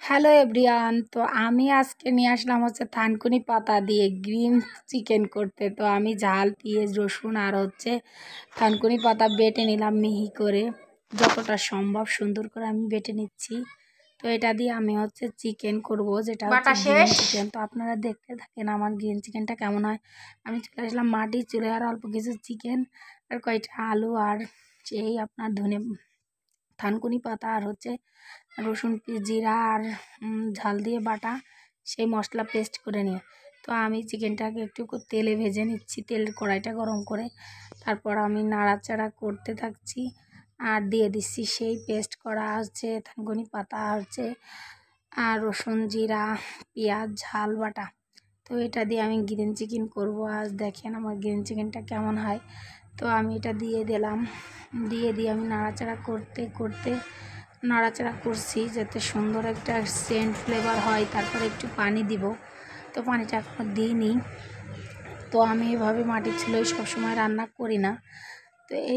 Hello everyone, তো আমি আজকে নিয়ে আসলাম হচ্ছে থানকুনি পাতা দিয়ে গ্রিন চিকেন করতে। তো আমি ঝাল, পেঁয়াজ, রসুন আর হচ্ছে থানকুনি পাতা বেটে নিলাম মিহি করে, যতটা সম্ভব সুন্দর করে আমি বেটে নিচ্ছি। তো এটা দিয়ে আমি হচ্ছে চিকেন করব, যেটা হচ্ছে গ্রিন চিকেন। তো আপনারা দেখতে থাকেন আমার গ্রিন চিকেনটা কেমন হয়। আমি চলে আসলাম মাটির চুলে, আর অল্প কিছু চিকেন আর কয়টা আলু আর সেই আপনার থানকুনি পাতা আর হচ্ছে রসুন, জিরা আর ঝাল দিয়ে বাটা সেই মশলা পেস্ট করে নিয়ে, তো আমি চিকেনটাকে একটু তেলে ভেজে নিচ্ছি, তেলের কড়াইটা গরম করে। তারপর আমি নাড়াচাড়া করতে থাকছি আর দিয়ে দিচ্ছি সেই পেস্ট করা হচ্ছে থানকুনি পাতা হচ্ছে আর রসুন, জিরা, পেঁয়াজ, ঝাল বাটা। তো এটা দিয়ে আমি গ্রিন চিকেন করব। আজ দেখেন আমার গ্রিন চিকেনটা কেমন হয়। তো আমি এটা দিয়ে দিলাম, দিয়ে আমি নাড়াচাড়া করতে করতে নাড়াচাড়া করছি যাতে সুন্দর একটা সেন্ট ফ্লেভার হয়। তারপরে একটু পানি দিব, তো পানিটা এখনও দিইনি। তো আমি এভাবে মাটির চুলোয় সবসময় রান্না করি না। তো এই